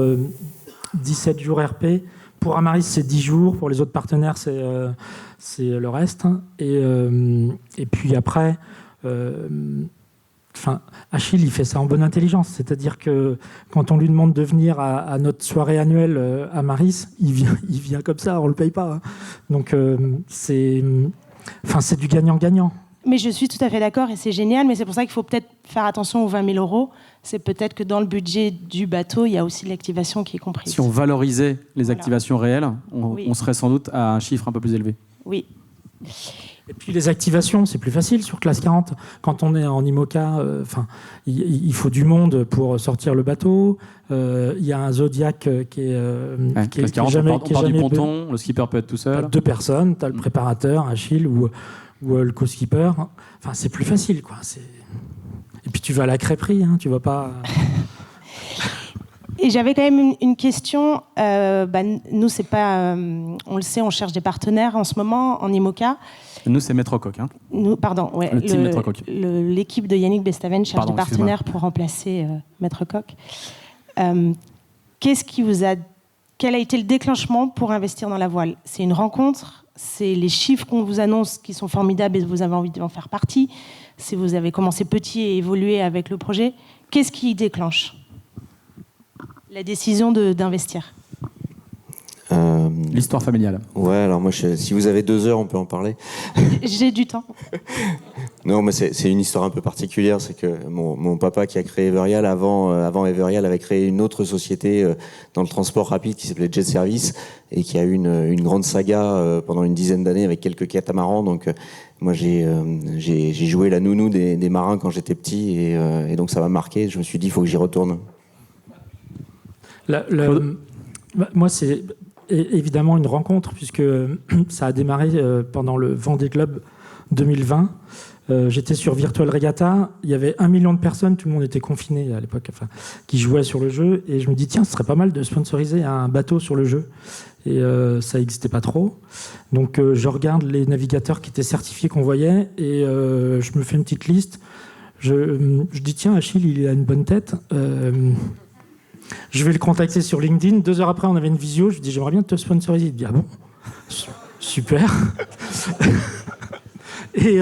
17 jours RP. Pour Amaris, c'est 10 jours. Pour les autres partenaires, c'est le reste. Et puis après... Achille, il fait ça en bonne intelligence. C'est-à-dire que quand on lui demande de venir à notre soirée annuelle à Maris, il vient comme ça, on ne le paye pas. Hein. Donc, c'est du gagnant-gagnant. Mais je suis tout à fait d'accord et c'est génial, mais c'est pour ça qu'il faut peut-être faire attention aux 20 000 €. C'est peut-être que dans le budget du bateau, il y a aussi l'activation qui est comprise. Si on valorisait les activations réelles, on serait sans doute à un chiffre un peu plus élevé. Oui. Et puis les activations, c'est plus facile sur Classe 40. Quand on est en IMOCA, il faut du monde pour sortir le bateau. Il y a un Zodiac qui est Classe 40, on part du ponton, le skipper peut être tout seul. 2 personnes, tu as le préparateur, Achille ou le co-skipper. Enfin, c'est plus facile, quoi. Et puis tu vas à la crêperie, hein, tu vas pas... Et j'avais quand même une question. Nous, c'est pas, on le sait, on cherche des partenaires en ce moment en IMOCA. Nous, c'est Maître Coq. Hein. Le team Maître Coq. L'équipe de Yannick Bestaven cherche des partenaires pour remplacer Maître Coq. Quel a été le déclenchement pour investir dans la voile? C'est une rencontre? C'est les chiffres qu'on vous annonce qui sont formidables et vous avez envie d'en faire partie? Si vous avez commencé petit et évolué avec le projet, qu'est-ce qui déclenche la décision d'investir? L'histoire familiale. Ouais, alors moi, si vous avez 2 heures, on peut en parler. J'ai du temps. Non, mais c'est une histoire un peu particulière. C'est que mon papa qui a créé Everial, avant Everial, avait créé une autre société dans le transport rapide qui s'appelait Jet Service et qui a eu une grande saga pendant une dizaine d'années avec quelques catamarans. Donc, moi, j'ai joué la nounou des marins quand j'étais petit et donc ça m'a marqué. Je me suis dit, il faut que j'y retourne. Moi, c'est évidemment une rencontre, puisque ça a démarré pendant le Vendée Globe 2020. J'étais sur Virtual Regatta, il y avait 1 million de personnes, tout le monde était confiné à l'époque, qui jouaient sur le jeu, et je me dis, tiens, ce serait pas mal de sponsoriser un bateau sur le jeu. Et ça n'existait pas trop. Donc je regarde les navigateurs qui étaient certifiés qu'on voyait, et je me fais une petite liste. Je dis, tiens, Achille, il a une bonne tête. Je vais le contacter sur LinkedIn. 2 heures après, on avait une visio. Je lui dis, j'aimerais bien te sponsoriser. Il me dit, ah bon? Super. et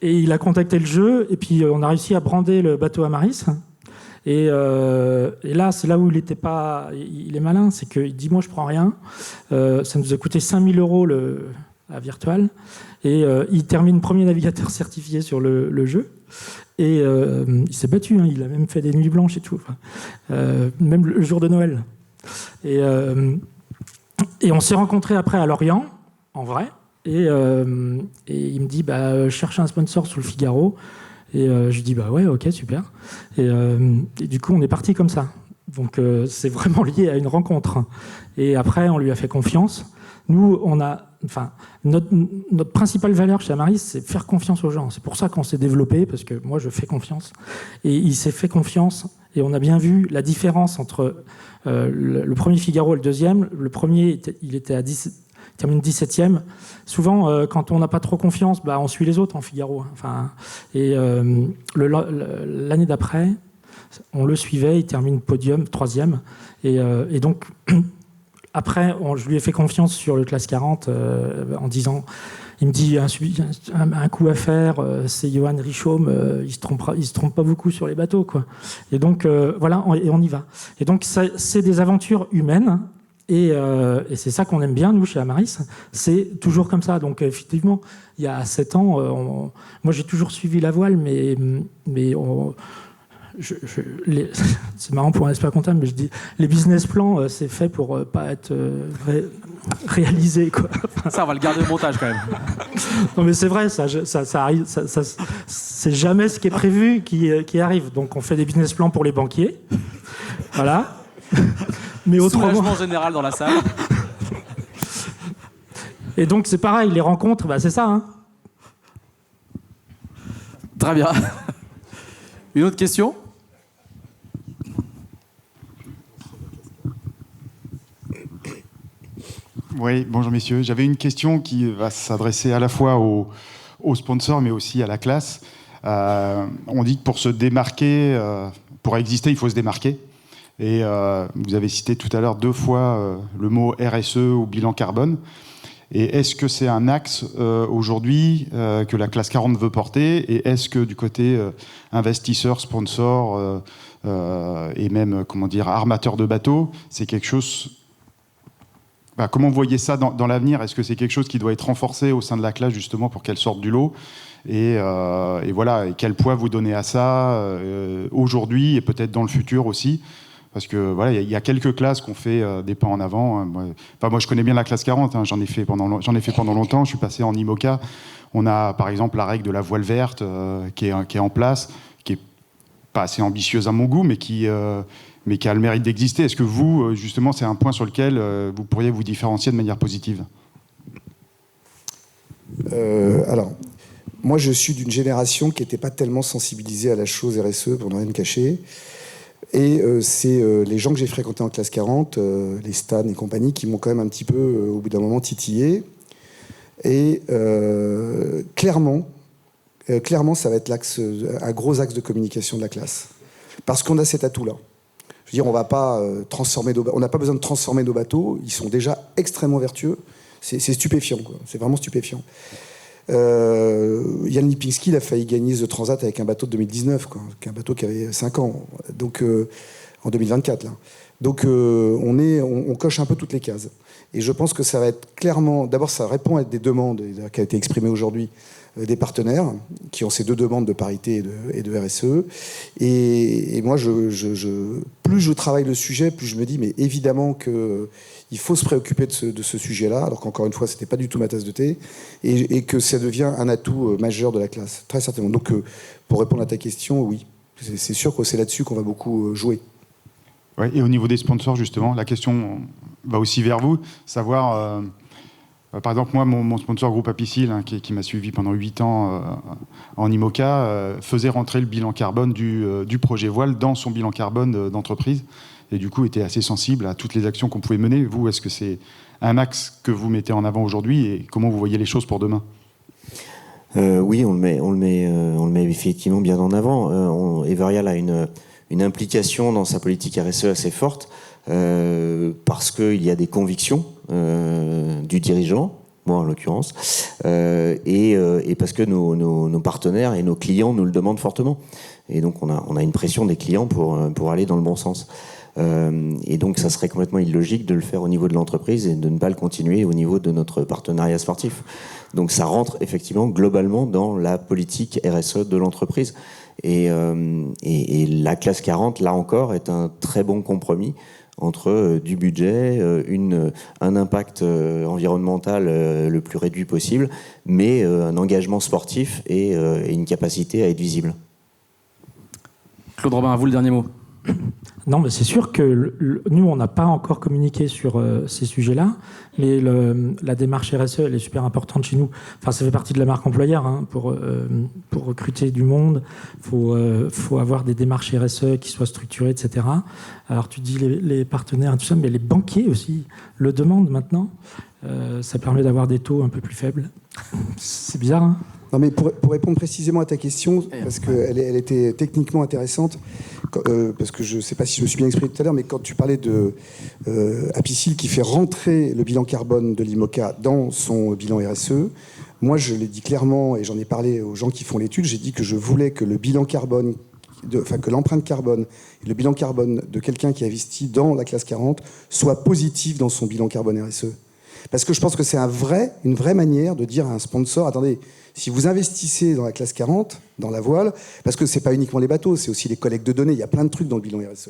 il a contacté le jeu. Et puis, on a réussi à brander le bateau Amaris. Et là, c'est là où il était pas... Il est malin. C'est qu'il dit, moi, je prends rien. Ça nous a coûté 5 000 € à Virtual. Et il termine premier navigateur certifié sur le jeu. Et il s'est battu, hein, il a même fait des nuits blanches et tout, même le jour de Noël. Et on s'est rencontrés après à Lorient, en vrai, et il me dit, cherche un sponsor sous le Figaro. Et je lui dis, ouais, ok, super. Et du coup, on est parti comme ça. Donc c'est vraiment lié à une rencontre. Et après, on lui a fait confiance. Nous, notre principale valeur chez Amaris, c'est faire confiance aux gens. C'est pour ça qu'on s'est développé, parce que moi, je fais confiance. Et il s'est fait confiance, et on a bien vu la différence entre le premier Figaro et le deuxième. Le premier, il était il termine 17e. Souvent, quand on n'a pas trop confiance, on suit les autres en Figaro. L'année d'après, on le suivait, il termine podium, 3e. Et donc... après, je lui ai fait confiance sur le classe 40 en disant, il me dit un coup à faire, c'est Johan Richaume, il se trompe pas beaucoup sur les bateaux, quoi. Et donc voilà, et on y va. Et donc c'est des aventures humaines. Et c'est ça qu'on aime bien, nous, chez Amaris. C'est toujours comme ça. Donc, effectivement, il y a 7 ans, moi, j'ai toujours suivi la voile, mais c'est marrant pour un expert comptable, mais je dis, les business plans, c'est fait pour pas être réalisé, quoi. Ça, on va le garder au montage, quand même. Non, mais c'est vrai, ça arrive. C'est jamais ce qui est prévu qui arrive. Donc, on fait des business plans pour les banquiers. Voilà. Mais soulagement général dans la salle. Et donc c'est pareil, les rencontres, c'est ça. Hein. Très bien. Une autre question ? Oui, bonjour messieurs. J'avais une question qui va s'adresser à la fois aux sponsors mais aussi à la classe. On dit que pour se démarquer, pour exister, il faut se démarquer. Et vous avez cité tout à l'heure 2 fois le mot RSE ou bilan carbone. Et est-ce que c'est un axe aujourd'hui que la classe 40 veut porter ? Et est-ce que du côté investisseur, sponsor et même armateur de bateaux, c'est quelque chose... comment vous voyez ça dans l'avenir ? Est-ce que c'est quelque chose qui doit être renforcé au sein de la classe justement pour qu'elle sorte du lot ? Et voilà, et quel poids vous donnez à ça aujourd'hui et peut-être dans le futur aussi ? Parce que voilà, il y a quelques classes qui ont fait des pas en avant. Moi, je connais bien la classe 40. J'en ai fait pendant longtemps. Je suis passé en IMOCA. On a par exemple la règle de la voile verte qui est en place, qui est pas assez ambitieuse à mon goût, mais qui a le mérite d'exister. Est-ce que vous, justement, c'est un point sur lequel vous pourriez vous différencier de manière positive ? Alors, moi, je suis d'une génération qui n'était pas tellement sensibilisée à la chose RSE, pour ne rien me cacher. Et c'est les gens que j'ai fréquentés en classe 40, les Stan et compagnie, qui m'ont quand même un petit peu, au bout d'un moment, titillé. Et clairement, ça va être un gros axe de communication de la classe. Parce qu'on a cet atout-là. Je veux dire, on n'a pas besoin de transformer nos bateaux. Ils sont déjà extrêmement vertueux. C'est stupéfiant, quoi. C'est vraiment stupéfiant. Yann Lipinski, il a failli gagner The Transat avec un bateau de 2019, quoi, un bateau qui avait 5 ans, donc en 2024. Là. Donc on coche un peu toutes les cases. Et je pense que ça va être clairement... D'abord, ça répond à des demandes qui ont été exprimées aujourd'hui des partenaires qui ont ces 2 demandes de parité et de RSE. Et moi, plus je travaille le sujet, plus je me dis, mais évidemment qu'il faut se préoccuper de ce sujet-là, alors qu'encore une fois, ce n'était pas du tout ma tasse de thé, et que ça devient un atout majeur de la classe, très certainement. Donc, pour répondre à ta question, oui, c'est sûr que c'est là-dessus qu'on va beaucoup jouer. Ouais, et au niveau des sponsors, justement, la question va aussi vers vous, savoir... par exemple, moi, mon sponsor Groupe Apicil, qui m'a suivi pendant 8 ans en IMOCA, faisait rentrer le bilan carbone du projet voile dans son bilan carbone d'entreprise, et du coup était assez sensible à toutes les actions qu'on pouvait mener. Vous, est-ce que c'est un axe que vous mettez en avant aujourd'hui, et comment vous voyez les choses pour demain ? Oui, on le met effectivement bien en avant. Everial a une implication dans sa politique RSE assez forte, parce qu'il y a des convictions du dirigeant, moi en l'occurrence, et parce que nos partenaires et nos clients nous le demandent fortement. Et donc on a une pression des clients pour aller dans le bon sens. Et donc ça serait complètement illogique de le faire au niveau de l'entreprise et de ne pas le continuer au niveau de notre partenariat sportif. Donc ça rentre effectivement globalement dans la politique RSE de l'entreprise. Et la classe 40, là encore, est un très bon compromis entre du budget, un impact environnemental le plus réduit possible, mais un engagement sportif et une capacité à être visible. Claude Robin, à vous le dernier mot. Non, mais c'est sûr que nous, on n'a pas encore communiqué sur ces sujets-là, mais la démarche RSE, elle est super importante chez nous. Enfin, ça fait partie de la marque employeur. Hein, pour recruter du monde, faut avoir des démarches RSE qui soient structurées, etc. Alors, tu dis les partenaires, tout ça, mais les banquiers aussi le demandent maintenant. Ça permet d'avoir des taux un peu plus faibles. C'est bizarre, hein ? Non, mais pour répondre précisément à ta question, parce qu'elle elle était techniquement intéressante, parce que je ne sais pas si je me suis bien exprimé tout à l'heure, mais quand tu parlais de Apicil qui fait rentrer le bilan carbone de l'IMOCA dans son bilan RSE, moi je l'ai dit clairement, et j'en ai parlé aux gens qui font l'étude, j'ai dit que je voulais que le bilan carbone, que l'empreinte carbone et le bilan carbone de quelqu'un qui investit dans la classe 40 soit positif dans son bilan carbone RSE. Parce que je pense que c'est une vraie manière de dire à un sponsor, attendez, si vous investissez dans la classe 40, dans la voile, parce que c'est pas uniquement les bateaux, c'est aussi les collectes de données, il y a plein de trucs dans le bilan RSE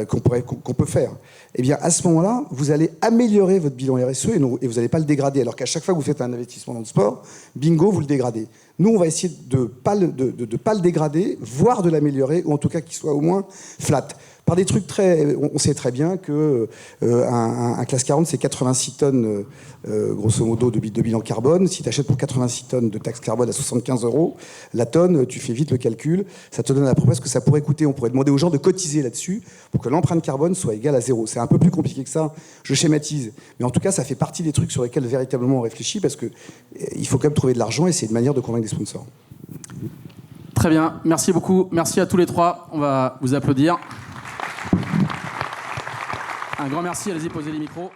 qu'on peut faire. Eh bien, à ce moment-là, vous allez améliorer votre bilan RSE et vous n'allez pas le dégrader. Alors qu'à chaque fois que vous faites un investissement dans le sport, bingo, vous le dégradez. Nous, on va essayer de pas le dégrader, voire de l'améliorer, ou en tout cas qu'il soit au moins flat. Par des trucs on sait très bien que un classe 40, c'est 86 tonnes, grosso modo, de bilan carbone. Si tu achètes pour 86 tonnes de taxe carbone à 75 € la tonne, tu fais vite le calcul, ça te donne à peu près ce que ça pourrait coûter. On pourrait demander aux gens de cotiser là-dessus pour que l'empreinte carbone soit égale à 0. C'est un peu plus compliqué que ça, je schématise. Mais en tout cas, ça fait partie des trucs sur lesquels véritablement on réfléchit, parce qu'il faut quand même trouver de l'argent et c'est une manière de convaincre des sponsors. Très bien, merci beaucoup. Merci à tous les trois. On va vous applaudir. Un grand merci, allez-y, posez les micros.